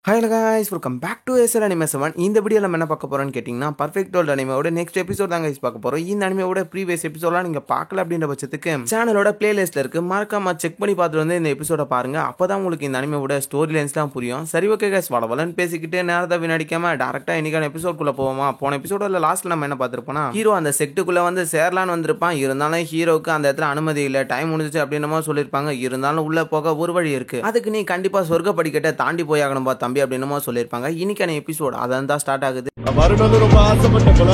Hi guys, welcome back to SL Anime 7. இந்த வீடியோல நம்ம என்ன பார்க்க போறோம்னு கேட்டிங்கன்னா பர்ஃபெக்ட் வேர்ல்ட் அனிமேவோட நெக்ஸ்ட் எபிசோட் தான் गाइस பார்க்க போறோம். இந்த அனிமேவோட ப்ரீவியஸ் எபிசோட்லாம் நீங்க பார்க்கல அப்படின்ற பட்சத்துக்கு சேனலோட பிளேலிஸ்ட்ல இருக்கு. மறக்காம செக் பண்ணி பார்த்துட்டு வந்து இந்த எபிசோட பாருங்க. அப்பதான் உங்களுக்கு இந்த அனிமேவோட ஸ்டோரி லைன்ஸ்லாம் புரியும். சரி ஓகே गाइस, வளவலன்னு பேசிக்கிட்டு நேரத்தை வீணடிக்காம டைரக்டா இன்னைக்கான எபிசோட்குள்ள போவோமா? போன எபிசோட்ல லாஸ்ட்ல நம்ம என்ன பார்த்திருப்போம்னா, ஹீரோ அந்த செக்ட்டுக்குள்ள வந்து சேரலான்னு வந்திருப்பான். இருந்தாலும் ஹீரோவுக்கு அந்த இடத்துல அனுமதி இல்ல, டைம் முடிஞ்சிச்சு அப்படின்ற மாதிரி சொல்லிருப்பாங்க. இருந்தாலும் உள்ள போக ஒரு வழி இருக்கு, அதுக்கு நீ கண்டிப்பா சொர்க்க படிக்கட்டை தாண்டி போய் ஆகணும் பா தம்பி அப்படின்ற மாதிரி சொல்லிருப்பாங்க. இன்னைக்கான எபிசோட் அதான் தான் ஸ்டார்ட் ஆகுது. ரொம்ப ஆசைப்பட்ட போல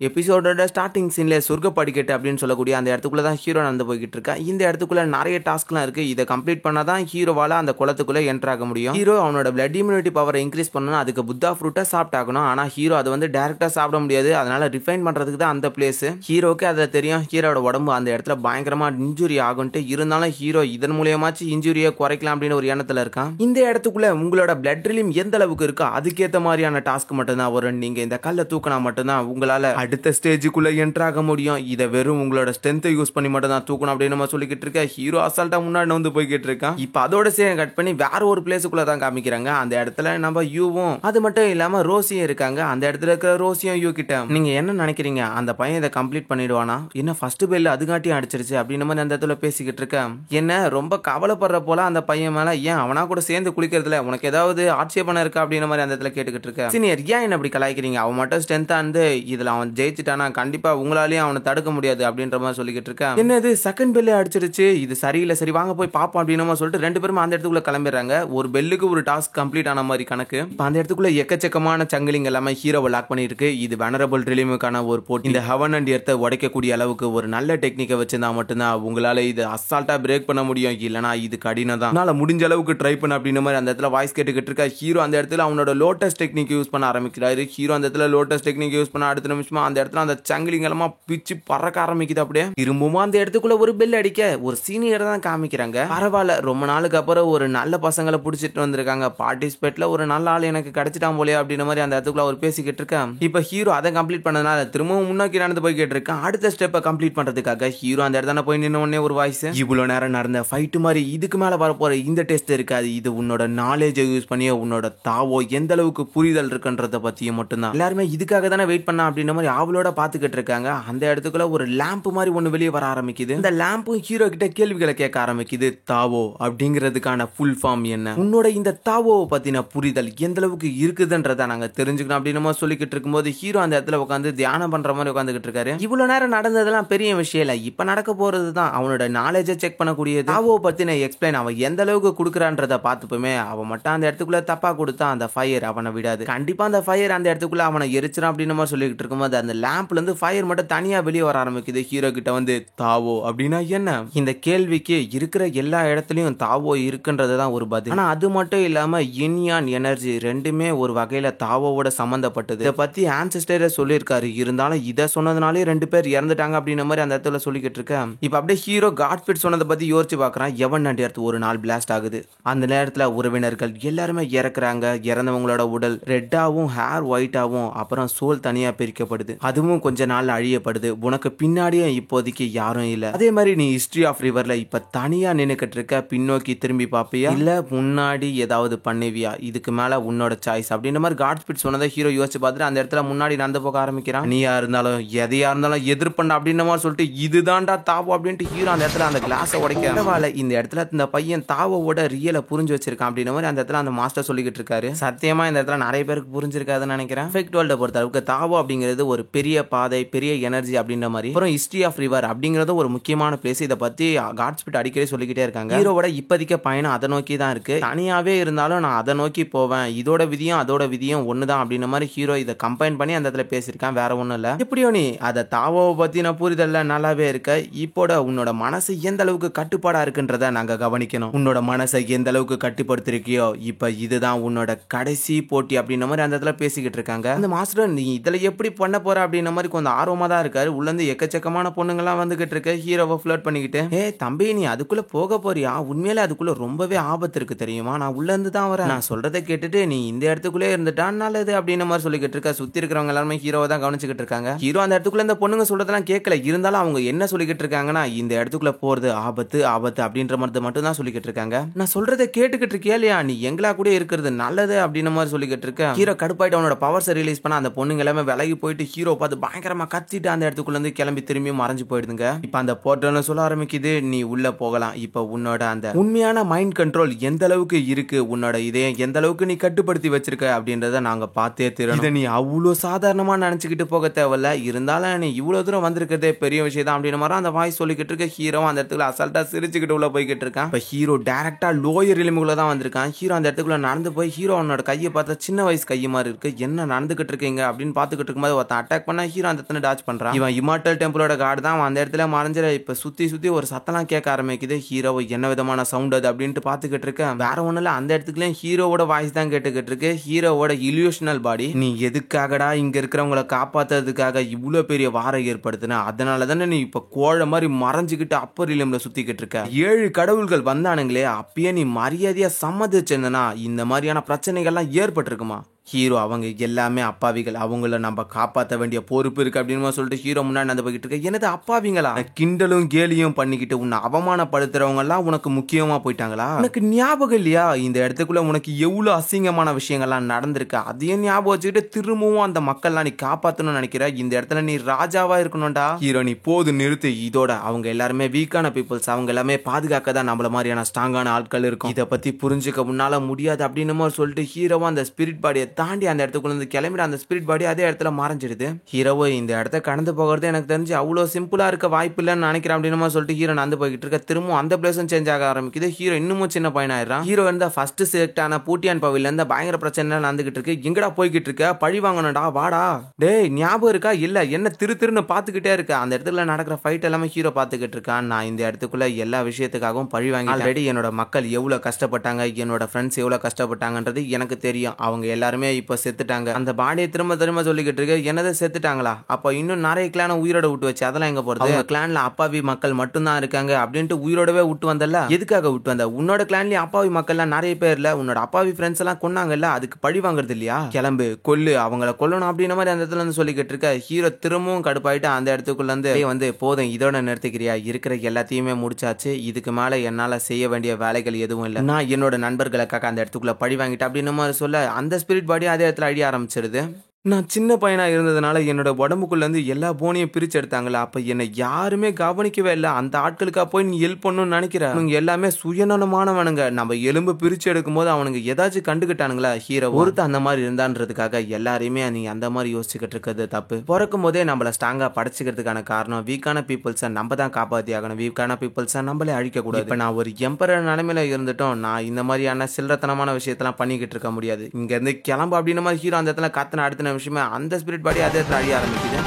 எபிசோடோட ஸ்டார்டிங் சீன்ல சொர்க்க படிக்கட்டு அப்படின்னு சொல்லக்கூடிய அந்த இடத்துக்குள்ள தான் ஹீரோ நடந்து போய்கிட்டு இருக்கா. இந்த இடத்துக்குள்ள நிறைய டாஸ்க்லாம் இருக்கு. இதை கம்ப்ளீட் பண்ணாதான் ஹீரோவால அந்த குளத்துக்குள்ள என்டர் ஆக முடியும். ஹீரோ அவனோட பிளட் இம்யூனிட்டி பவரை இன்க்ரீஸ் பண்ணணும், அதுக்கு புத்தா ஃப்ரூட்டை சாப்பிட்டாகணும். ஆனா ஹீரோ அதை வந்து டைரக்டா சாப்பிட முடியாது, அதனால ரிஃபைன் பண்றதுக்கு தான் அந்த பிளேஸ். ஹீரோக்கு அதை தெரியும், ஹீரோட உடம்பு அந்த இடத்துல பயங்கரமா இன்ஜுரி ஆகும்ட்டு. இருந்தாலும் ஹீரோ இதன் மூலியமாச்சு இன்ஜுரியை குறைக்கலாம் அப்படின்னு ஒரு எண்ணத்துல இருக்கான். இந்த இடத்துக்குள்ள உங்களோட பிளட் ரிலீம் எந்த அளவுக்கு இருக்கோ அதுக்கேற்ற மாதிரியான டாஸ்க் மட்டும்தான் வரும். நீங்க இந்த கல்லை தூக்கினா மட்டும்தான் உங்களால அடுத்த ஸ்டேஜுக்குள்ள என்டர் ஆக முடியும். இதை வெறும் உங்களோட ஸ்ட்ரென்த்தை யூஸ் பண்ணி மட்டும் தான் தூக்கணும் அப்படின்னு நம்ம சொல்லிக்கிட்டு இருக்க. ஹீரோ அசால்ட்டா முன்னாடி வந்து போய்கிட்டு இருக்கான். இப்ப அதோட சேம் கட் பண்ணி வேற ஒரு பிளேஸுக்குள்ள தான் காமிக்கிறாங்க. அந்த இடத்துல நம்ம யூவும் அது மட்டும் இல்லாம ரோசியும் இருக்காங்க. அந்த இடத்துல இருக்கிற ரோசியும் யூ கிட்ட நீங்க என்ன நினைக்கிறீங்க, அந்த பையன் இதை கம்ப்ளீட் பண்ணிடுவானா? என்ன ஃபர்ஸ்ட் பெல் அதுகாட்டியும் அடிச்சிருச்சு அப்படின்னு மாதிரி அந்த இடத்துல பேசிக்கிட்டு இருக்க. என்ன ரொம்ப கவலைப்படுற போல அந்த பையன் மேல, ஏன் அவனா கூட சேர்ந்து குளிக்கிறதுல உனக்கு ஏதாவது ஆட்சேபனை இருக்கா அப்படின்ற மாதிரி அந்த இடத்துல கேட்டுக்கிட்டு இருக்க. சீனியர் ஏன் என்ன அப்படி கலாய்க்கிறீங்க, அவன் மட்டும் ஸ்ட்ரென்த்தா இருந்து இதுல அவன் ஜெயிச்சுட்டானா கண்டிப்பா உங்களாலேயும் அவனை தடுக்க முடியாது அப்படின்ற மாதிரி சொல்லிக்கிட்டு இருக்கேன். என்னது செகண்ட் பெல்லே அடிச்சிருச்சு, இது சரியில்லை, சரி வாங்க போய் பாப்போம் அப்படின்னு சொல்லிட்டு ரெண்டு பேரும் அந்த இடத்துக்குள்ள கிளம்பிடுறாங்க. ஒரு பெல்லுக்கு ஒரு டாஸ்க் கம்ப்ளீட் ஆன மாதிரி கணக்கு. அந்த இடத்துக்குள்ள எக்கச்சக்கமான சங்கிலிங்க எல்லாமே ஹீரோவை லாக் பண்ணிருக்கு. இது வெனரபிள் ரிலீமுக்கான ஒரு போட்டி. இந்த ஹெவன் அண்ட் எர்த்தை உடைக்கக்கூடிய அளவுக்கு ஒரு நல்ல டெக்னிக்கை வச்சிருந்தா மட்டும்தான் உங்களால இது அசால்ட்டா பிரேக் பண்ண முடியும். இல்லனா இது கடினம் தான், அதனால முடிஞ்ச அளவுக்கு ட்ரை பண்ண அப்படின்னு மாதிரி அந்த இடத்துல வாய்ஸ் கேட்டுக்கிட்டு இருக்க. ஹீரோ அந்த இடத்துல அவனோட லோட்டஸ் டெக்னிக் யூஸ் பண்ண ஆரம்பிக்கிறாரு. ஹீரோ அந்த இடத்துல லோட்டஸ் டெக்னிக் யூஸ் பண்ண அடுத்த நிமிஷமா அந்த இடத்துல அந்த சங்கிலிங்களமா பிச்சு பறக்க ஆரம்பிக்குது. அப்படியே திரும்பவும் அந்த இடத்துக்குள்ள ஒரு பெல் அடிக்க ஒரு சீனியர் தான் காமிக்கிறாங்க. பரவாயில்ல, ரொம்ப நாளுக்கு அப்புறம் ஒரு நல்ல பசங்களை பிடிச்சிட்டு வந்திருக்காங்க. பார்ட்டிசிபேட்ல ஒரு நல்ல ஆள் எனக்கு கிடைச்சிட்டான் போலே அப்படின்ற மாதிரி அந்த இடத்துக்குள்ள அவர் பேசிக்கிட்டு இருக்கேன். இப்ப ஹீரோ அதை கம்ப்ளீட் பண்ணதுனால திரும்பவும் முன்னோக்கி நடந்து போய் கேட்டிருக்கேன். அடுத்த ஸ்டெப்பை கம்ப்ளீட் பண்றதுக்காக ஹீரோ அந்த இடத்துல போய் நின்ன உடனே ஒரு வாய்ஸ், இவ்வளவு நேரம் நடந்த ஃபைட் மாதிரி இதுக்கு மேல வரப்போற இந்த டெஸ்ட் இருக்காது, இது உன்னோட நாலேஜை யூஸ் பண்ணி உன்னோட தாவோ எந்த அளவுக்கு புரிதல் இருக்குன்றத பத்தியும் மட்டும்தான். எல்லாருமே இதுக்காக தானே வெயிட் பண்ணா அப்படின்ற மாதிரி அவளோட பாத்துக்கிட்டு இருக்காங்க. அந்த இடத்துக்குள்ள ஒரு லேம்ப் மாதிரி ஒண்ணு வெளியே வர ஆரம்பிக்குது. இந்த லேம்பும் ஹீரோ கிட்ட கேள்விகளை கேட்க ஆரம்பிக்குது. தாவோ அப்படிங்கிறதுக்கான ஃபுல் ஃபார்ம் என்ன, உன்னோட இந்த தாவோ பத்தின புரிதல் எந்த அளவுக்கு இருக்குதுன்றத நாங்க தெரிஞ்சுக்கணும் அப்படின்னு சொல்லிக்கிட்டு இருக்கும்போது ஹீரோ அந்த இடத்துல உட்காந்து தியானம் பண்ற மாதிரி உட்காந்துக்கிட்டு இருக்காரு. இவ்வளவு நேரம் நடந்ததெல்லாம் பெரிய விஷயம் இல்ல, இப்ப நடக்க போறது தான் அவனோட நாலேஜை செக் பண்ணக்கூடியது. தாவோ பத்தின எக்ஸ்பிளைன் அவன் எந்த அளவுக்கு கொடுக்குறான்றத பார்த்துப்போமே. அவன் மட்டும் அந்த இடத்துக்குள்ள தப்பா கொடுத்தா அந்த ஃபயர் அவனை விடாது. கண்டிப்பா அந்த ஃபயர் அந்த இடத்துக்குள்ள அவனை எரிச்சிடும் அப்படின்னு சொல்லிக்கிட்டு இருக்கும்போது அந்த லேம்ப்ல இருந்து ஃபயர் மட்டும் தனியா வெளியே வர ஆரம்பிக்குது. ஹீரோ கிட்ட வந்து தாவோ அப்படின்னா என்ன, இந்த கேள்விக்கு இருக்கிற எல்லா இடத்துலயும் தாவோ இருக்குன்றது தான் ஒரு பதில். ஆனா அது மட்டும் இல்லாம இன்யான் எனர்ஜி ரெண்டுமே ஒரு வகையில தாவோவோட சம்பந்தப்பட்டது. இதை பத்தி ஆன்செஸ்டரே சொல்லியிருக்காரு. இருந்தாலும் இதை சொன்னதுனாலே ரெண்டு பேர் இறந்துட்டாங்க அப்படின்ற மாதிரி அந்த இடத்துல சொல்லிக்கிட்டு இருக்கேன். இப்ப அப்படியே ஹீரோ காட்ஃபிட் சொன்னதை பத்தி யோசிச்சு பாக்குறான். எவன் அண்ட் எர்த் ஒரு நாள் பிளாஸ்ட் ஆகுது. அந்த நேரத்துல உறவினர்கள் எல்லாருமே இறக்குறாங்க. இறந்தவங்களோட உடல் ரெட்டாவும் ஹேர் ஒயிட்டாவும் அப்புறம் சோல் தனியா பிரிக்கப்படுது. அதுவும் கொஞ்ச நாள் அழியப்படுது. உனக்கு பின்னாடியே இப்போதைக்கு யாரும் இல்ல. அதே மாதிரி நீ ஹிஸ்டரி ஆஃப் ரிவர்ல இப்ப தனியா நின்னுக்கிட்டு இருக்க. பின்னோக்கி திரும்பி பாப்பியா இல்ல முன்னாடி ஏதாவது பண்ணுவியா, இதுக்கு மேல உன்னோட சாய்ஸ் அப்படின்ற மாதிரி காட்ஸ்பிட் சொன்னதை ஹீரோ யோசிச்சு பார்த்துட்டு அந்த இடத்துல முன்னாடி நடந்து போக ஆரம்பிக்கிறான். நீயா இருந்தாலும் எதையா இருந்தாலும் எதிர்ப்பண்ண அப்படின்ற மாதிரி சொல்லிட்டு இதுதான்டா தாவோ அப்படின்ட்டு ஹீரோ அந்த இடத்துல அந்த கிளாஸை உடைக்க. பரவாயில்ல, இந்த இடத்துல இந்த பையன் தாவோட ரியலை புரிஞ்சு வச்சிருக்கான் அப்படின்ற மாதிரி அந்த இடத்துல அந்த மாஸ்டர் சொல்லிக்கிட்டு இருக்காரு. சத்தியமா இந்த இடத்துல நிறைய பேருக்கு புரிஞ்சிருக்காதுன்னு நினைக்கிறேன். ஃபெக்ட் வேர்ல்ட பொறுத்த அளவுக்கு தாவோ அப்படிங்கிறது ஒரு பெரிய பாதை, பெரிய எனர்ஜி அப்படின்ற மாதிரி. அப்புறம் ஹிஸ்டரி ஆஃப் ரிவர் அப்படிங்கிறது ஒரு முக்கியமான பிளேஸ். இதை பத்தி காட்ஸ்பிட் அடிக்கடி சொல்லிக்கிட்டே இருக்காங்க. ஹீரோவோட இப்போதைக்கு பயணம் அதை நோக்கி தான் இருக்கு. தனியாவே இருந்தாலும் நான் அதை நோக்கி போவேன், இதோட விதியும் அதோட விதியும் ஒண்ணுதான் அப்படின்ற மாதிரி ஹீரோ இதை கம்பைன் பண்ணி அந்த இடத்துல பேசியிருக்கான். வேற ஒண்ணும் இல்ல. எப்படியோ நீ அதை தாவோவை பத்தின புரிதல்ல நல்லாவே இருக்க. இப்போட உன்னோட மனசு எந்த அளவுக்கு கட்டுப்பாடா இருக்குன்றத நாங்க கவனிக்கணும். உன்னோட மனசை எந்த அளவுக்கு கட்டுப்படுத்திருக்கியோ இப்ப இதுதான் உன்னோட கடைசி போட்டி அப்படின்ற மாதிரி அந்த இடத்துல பேசிக்கிட்டு இருக்காங்க. அந்த மாஸ்டர் நீ இதுல எப்படி பண்ண போற போற அப்படின்ற மாதிரி கொஞ்சம் ஆர்வமா தான் இருக்காரு. உள்ள இருந்து எக்கச்சக்கமான பொண்ணுங்கலாம் வந்துகிட்டு இருக்கு ஹீரோவை ஃப்ளர்ட் பண்ணிக்கிட்டு. தம்பி நீ அதுக்குள்ள போக போறியா? உண்மையிலே அதுக்குள்ள ரொம்பவே ஆபத்து இருக்கு தெரியுமா? நான் உள்ள இருந்து தான் வரேன். நான் சொல்றதை கேட்டுட்டு நீ இந்த இடத்துக்குள்ளே இருந்துட்டா நல்லது அப்படின்ற மாதிரி சொல்லிக்கிட்டு இருக்க. சுத்தி இருக்கிறவங்க எல்லாருமே ஹீரோவை தான் கவனிச்சுக்கிட்டு இருக்காங்க. ஹீரோ அந்த இடத்துக்குள்ள இந்த பொண்ணுங்க சொல்றதெல்லாம் கேட்கல. இருந்தாலும் அவங்க என்ன சொல்லிக்கிட்டு இருக்காங்கன்னா இந்த இடத்துக்குள்ள போறது ஆபத்து ஆபத்து அப்படின்ற மாதிரி மட்டும் தான் சொல்லிக்கிட்டு இருக்காங்க. நான் சொல்றதை கேட்டுக்கிட்டு இருக்கியா இல்லையா? நீ எங்களா கூட இருக்கிறது நல்லது அப்படின்ற மாதிரி சொல்லிக்கிட்டு இருக்க. ஹீரோ கடுப்பாயிட்டு அவனோட பவர்ஸை ரிலீஸ் பண்ண அந்த பொண்ணுங்க எல்லாமே விலகி போயிட்டு ஹீரோ பார்த்து பயங்கரமா கத்திட்டு அந்த இடத்துக்குள்ள இருந்து கிளம்பி திரும்பி மறைஞ்சு போயிடுதுங்க. இப்ப அந்த போர்ட்டல் சொல்ல ஆரம்பிக்குது நீ உள்ள போகலாம். இப்ப உன்னோட அந்த உண்மையான மைண்ட் கண்ட்ரோல் எந்த அளவுக்கு இருக்கு, உன்னோட இதயம் எந்த அளவுக்கு நீ கட்டுப்படுத்தி வச்சிருக்க அப்படின்றத நாங்க பார்த்தே தீரணும். இதை நீ அவ்வளவு சாதாரணமா நினைச்சுக்கிட்டு போக தேவையில்ல. இருந்தாலும் நீ இவ்வளவு தூரம் வந்திருக்கிறதே பெரிய விஷயம் தான் அப்படின்ற மாதிரி அந்த வாய்ஸ் சொல்லிக்கிட்டு இருக்க. ஹீரோ அந்த இடத்துல அசால்ட்டா சிரிச்சுக்கிட்டு உள்ள போய்கிட்டு இருக்கான். இப்ப ஹீரோ டைரக்டா லோயர் எலிமுக்குள்ள தான் வந்திருக்கான். ஹீரோ அந்த இடத்துக்குள்ள நடந்து போய் ஹீரோ அவனோட கையை பார்த்தா சின்ன வயசு கை மாதிரி இருக்கு. என்ன நடந்துகிட்டு இருக்கீங்க அப்படின்னு பாத்துக்கிட்டு இருக்கும்போது ஒருத்தன் அட்டாக் பண்ணா ஹீரோ அந்த இடத்துல டாச் பண்றான். இவன் இமார்டல் டெம்பிளோட கார்டு தான். அந்த இடத்துல மறைஞ்சிட இப்ப சுத்தி சுத்தி ஒரு சத்தம்லாம் கேட்க ஆரம்பிக்குது. ஹீரோ என்ன விதமான சவுண்ட் அது அப்படின்ட்டு பாத்துக்கிட்டு இருக்கேன். வேற ஒண்ணுல அந்த இடத்துக்குள்ளேயும் ஹீரோவோட வாய்ஸ் தான் கேட்டுக்கிட்டு இருக்கு. ஹீரோவோட இல்யூஷனல் பாடி. நீ எதுக்காகடா இங்க இருக்கிறவங்களை காப்பாத்துறதுக்காக இவ்வளவு பெரிய வாரம் ஏற்படுத்தின? அதனால தானே நீ இப்ப கோழ மாதிரி மறைஞ்சுக்கிட்டு அப்பர் இலியம்ல சுத்திக்கிட்டு இருக்க. 7 கடவுள்கள் வந்தானுங்களே அப்பயே நீ மரியாதையா சம்மதிச்சிருந்தனா இந்த மாதிரியான பிரச்சனைகள்லாம் ஏற்பட்டிருக்குமா? ஹீரோ அவங்க எல்லாமே அப்பாவிகள், அவங்கள நம்ம காப்பாற்ற வேண்டிய பொறுப்பு இருக்கு அப்படின்னு சொல்லிட்டு ஹீரோ முன்னாடி நடந்து போய்கிட்டு இருக்க. என்னது அப்பாவிங்களா? கிண்டலும் கேலியும் பண்ணிக்கிட்டு உன்னை அவமானப்படுத்துறவங்க எல்லாம் உனக்கு முக்கியமா போயிட்டாங்களா? உனக்கு ஞாபகம் இல்லையா இந்த இடத்துக்குள்ள உனக்கு எவ்வளவு அசிங்கமான விஷயங்கள்லாம் நடந்திருக்கு? அதையும் ஞாபகம் வச்சுக்கிட்டு திரும்பவும் அந்த மக்கள்லாம் நீ காப்பாற்றணும்னு நினைக்கிற. இந்த இடத்துல நீ ராஜாவா இருக்கணும்டா. ஹீரோ நீ போது நிறுத்து. இதோட அவங்க எல்லாருமே வீக்கான பீப்புள்ஸ், அவங்க எல்லாமே பாதுகாக்க தான் நம்மள மாதிரியான ஸ்ட்ராங்கான ஆட்கள் இருக்கும். இதை பத்தி புரிஞ்சுக்க முன்னால முடியாது அப்படின்னு சொல்லிட்டு ஹீரோவா அந்த ஸ்பிரிட் பாடியை தாண்டி அந்த இடத்துக்குள்ள இருந்து கிளம்பிட அந்த ஸ்பிரிட் பாடி அதே இடத்துல மறைஞ்சிடுது. ஹீரோவை இந்த இடத்த கடந்து போகிறது எனக்கு தெரிஞ்சு அவ்வளோ சிம்பிளா இருக்க வாய்ப்பு இல்லைன்னு நினைக்கிறேன் அப்படின்னு சொல்லிட்டு ஹீரோ நடந்து போய்கிட்டு இருக்க. திரும்ப அந்த பிளேஸும் சேஞ்ச் ஆக ஆரம்பிக்குது. ஹீரோ இன்னமும் சின்ன பையன் ஆயிடுறான். ஹீரோ இருந்த ஃபர்ஸ்ட் செலக்ட் ஆன பூட்டியான் பவில இருந்த பயங்கர பிரச்சனை நடந்துகிட்டு இருக்கு. எங்கடா போய்கிட்டு இருக்க? பழி வாங்கணும்டா வாடா. டேய் ஞாபகம் இருக்கா? இல்ல என்ன திருன்னு பாத்துக்கிட்டே இருக்க. அந்த இடத்துல நடக்கிற ஃபைட் எல்லாமே ஹீரோ பாத்துக்கிட்டு இருக்கான். நான் இந்த இடத்துக்குள்ள எல்லா விஷயத்துக்காகவும் பழி வாங்கி ஆல்ரெடி என்னோட மக்கள் எவ்வளவு கஷ்டப்பட்டாங்க, என்னோட ஃப்ரெண்ட்ஸ் எவ்வளவு கஷ்டப்பட்டாங்கன்றது எனக்கு தெரியும். அவங்க எல்லாருமே இப்ப செத்துட்டாங்க. அந்த பாடியை திரும்ப சொல்லிக்கிட்டு இருக்கு. என்னது செத்துட்டாங்களா? அப்ப இன்னும் நிறைய கிளான உயிரோட விட்டு வச்சு அதெல்லாம் எங்க போறது? அவங்க கிளான்ல அப்பாவி மக்கள் மட்டும் தான் இருக்காங்க அப்படின்ட்டு உயிரோடவே விட்டு வந்தல. எதுக்காக விட்டு வந்த? உன்னோட கிளான்லயே அப்பாவி மக்கள்லாம் நிறைய பேர் இல்ல, உன்னோட அப்பாவி ஃப்ரெண்ட்ஸ் எல்லாம் கொன்னாங்கல்ல, அதுக்கு பழி வாங்குறது இல்லையா? கிளம்பு கொல்லு, அவங்கள கொல்லணும் அப்படின்ற மாதிரி அந்த இடத்துல இருந்து சொல்லிக்கிட்டு இருக்க. ஹீரோ திரும்பவும் கடுப்பாயிட்டு அந்த இடத்துக்குள்ள இருந்து போதும் இதோட நிறுத்திக்கிறியா? இருக்கிற எல்லாத்தையுமே முடிச்சாச்சு. இதுக்கு மேல என்னால செய்ய வேண்டிய வேலைகள் எதுவும் இல்லை. நான் என்னோட நண்பர்களுக்காக அந்த இடத்துக்குள்ள பழி வாங்கிட்டு அப்படின்னு மாதிரி சொல்ல அந்த ஸ்பிரிட் பாடி அதே இடத்துல அழிய ஆரம்பிச்சிருது. நான் சின்ன பையனா இருந்ததுனால என்னோட உடம்புக்குள்ள இருந்து எல்லா போனையும் பிரிச்சு எடுத்தாங்களா? அப்ப என்னை யாருமே கவனிக்கவே இல்லை. அந்த ஆட்களுக்கா போய் நீ ஹெல்ப் பண்ணணும்னு நினைக்கிற? அவங்க எல்லாமே சுயநலமானவனுங்க. நம்ம எலும்பு பிரிச்சு எடுக்கும் போது அவனுங்க ஏதாச்சும் கண்டுகிட்டானுங்களா? ஹீரோ ஒருத்த அந்த மாதிரி இருந்தான்றதுக்காக எல்லாரையுமே நீ அந்த மாதிரி யோசிச்சுக்கிட்டு இருக்கிறது தப்பு. பிறக்கும் போதே நம்மள ஸ்ட்ராங்கா படைச்சுக்கிறதுக்கான காரணம் வீக்கான பீப்புள்ஸை நம்ம தான் காப்பாத்தி ஆகணும். வீக்கான பீப்புள்ஸை நம்மளே அழிக்க கூடாது. இப்ப நான் ஒரு எம்பரர் நிலைமையில இருந்துட்டோம். நான் இந்த மாதிரியான சில்லறத்தனமான விஷயத்தெல்லாம் பண்ணிக்கிட்டு இருக்க முடியாது. இங்க இருந்து கிளம்பு அப்படின்னு மாதிரி ஹீரோ அந்த இடத்துல கத்துன அடுத்த விஷயமே அந்த ஸ்பிரிட் பாடி அதே அழிய ஆரம்பிக்குது.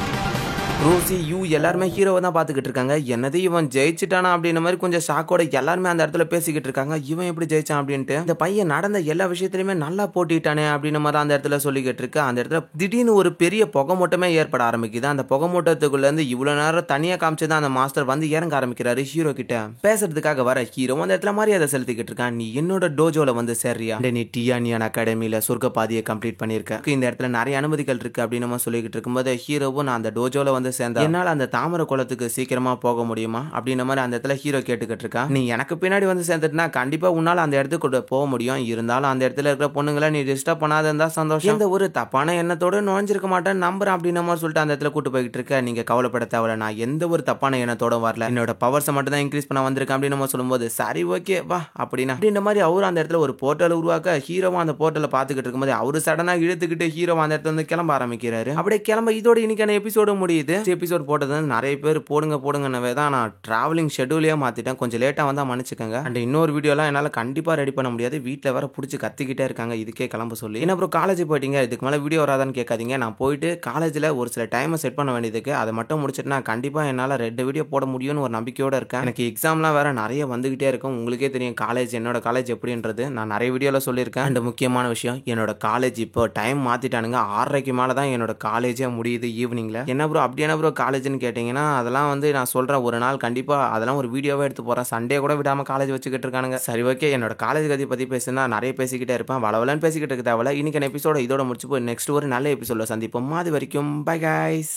ரோசி யூ எல்லாருமே ஹீரோவை தான் பார்த்துக்கிட்டு இருக்காங்க. என்னது இவன் ஜெயிச்சுட்டானா அப்படின்ற மாதிரி கொஞ்சம் ஷாக்கோட எல்லாருமே அந்த இடத்துல பேசிக்கிட்டு இருக்காங்க. இவன் எப்படி ஜெயிச்சான் அப்படின்ட்டு. இந்த பையன் நடந்த எல்லா விஷயத்திலுமே நல்லா போட்டிட்டானே அப்படின்னு மாதிரி அந்த இடத்துல சொல்லிக்கிட்டு இருக்கு. அந்த இடத்துல திடீர்னு ஒரு பெரிய புகை மூட்டமே ஏற்பட ஆரம்பிக்குது. அந்த புகை மூட்டத்துக்குள்ள இருந்து இவ்வளவு நேரம் தனியா காமிச்சுதான் அந்த மாஸ்டர் வந்து இறங்க ஆரம்பிக்கிறாரு. ஹீரோ கிட்ட பேசுறதுக்காக வர ஹீரோ அந்த இடத்துல மரியாதை செலுத்திக்கிட்டு இருக்கான். நீ என்னோட டோஜோல வந்து சேர்றியா? நீ டியானியன் அகாடமியில சொர்க்க பாதியை கம்ப்ளீட் பண்ணிருக்க. இந்த இடத்துல நிறைய அனுமதிகள் இருக்கு அப்படின்னு சொல்லிக்கிட்டு இருக்கும்போது ஹீரோவும் நான் அந்த டோஜோல வந்து சேர்ந்தா என்னால அந்த தாமரை குளத்துக்கு சீக்கிரமா போக முடியுமா அப்படின்ற மாதிரி அந்த இடத்துல ஹீரோ கேட்டுக்கிட்டு இருக்கா. நீ எனக்கு பின்னாடி வந்து சேர்ந்துட்டுனா கண்டிப்பா உன்னால அந்த இடத்துக்கு போக முடியும். இருந்தாலும் அந்த இடத்துல இருக்கிற பொண்ணுங்களை நீ டிஸ்டர்ப் பண்ணாத இருந்தா சந்தோஷம். இந்த ஒரு தப்பான எண்ணத்தோட நுழைஞ்சிருக்க மாட்டேன் நம்புறேன் அப்படின்னு மாதிரி சொல்லிட்டு அந்த இடத்துல கூட்டு போய்கிட்டு இருக்க. நீங்க கவலைப்பட தேவையில்ல, நான் எந்த ஒரு தப்பான எண்ணத்தோட வரல, என்னோட பவர்ஸை மட்டும் தான் இன்க்ரீஸ் பண்ண வந்திருக்கேன் அப்படின்னு நம்ம சொல்லும்போது சரி ஓகே வா அப்படின்னா அப்படின்ற மாதிரி அவரு அந்த இடத்துல ஒரு போர்ட்டல் உருவாக்க ஹீரோவா அந்த போர்ட்டலை பார்த்துக்கிட்டு இருக்கும்போது அவரு சடனா இழுத்துக்கிட்டு ஹீரோ அந்த இடத்துல வந்து கிளம்ப ஆரம்பிக்கிறாரு. அப்படியே கிளம்ப இதோட இன்னைக்கான எபிசோடு முடியுது. எபிசோட் போட்டது நிறைய பேர் போடுங்கன்னவே தான் நான் டிராவலிங் ஷெட்யூலே மாத்திட்டேன். கொஞ்சம் லேட்டா வந்தா மன்னிச்சுக்கங்க. அண்ட் இன்னொரு வீடியோலாம் என்னால கண்டிப்பா ரெடி பண்ண முடியாது. வீட்ல வேற புடிச்சு கத்திக்கிட்டே இருக்காங்க இதுக்கே கிளம்ப சொல்லி. என்ன ப்ரோ காலேஜ் போயிட்டீங்க, இதுக்கு மேல வீடியோ வராதான்னு கேட்காதீங்க. நான் போயிட்டு காலேஜ்ல ஒரு சில டைமை செட் பண்ண வேண்டியதுக்கு அதை மட்டும் முடிச்சுட்டு நான் கண்டிப்பா என்னால 2 வீடியோ போட முடியும்னு ஒரு நம்பிக்கையோட இருக்கேன். எனக்கு எக்ஸாம்லாம் வேற நிறைய வந்துகிட்டே இருக்கும். உங்களுக்கே தெரியும் என்னோட காலேஜ் எப்படின்றது நான் நிறைய வீடியோல சொல்லியிருக்கேன். அண்ட் முக்கியமான விஷயம், என்னோட காலேஜ் இப்போ டைம் மாத்திட்டானுங்க. 6:30க்கு மேல தான் என்னோட காலேஜே முடியுது ஈவினிங்ல. என்ன ப்ரோ அப்படி என்ன ப்ரோ காலேஜ்னு கேட்டீங்கன்னா, அதெல்லாம் நான் சொல்றேன் ஒரு நாள் கண்டிப்பா அதெல்லாம் ஒரு வீடியோவே எடுத்து போறேன். சண்டே கூட விடாம காலேஜ் வச்சுக்கிட்டு இருக்கானுங்க. சரி ஓகே, என்னோட காலேஜ் கதை பத்தி பேசினா நிறைய பேசிக்கிட்டே இருப்பேன். வளவலன்னு பேசிக்கிட்டு இருக்க தேவையில்ல. இன்னைக்கு எபிசோட இதோட முடிச்சு போய் நெக்ஸ்ட் ஒரு நல்ல எபிசோட சந்திப்போம். அது வரைக்கும் பை கைஸ்.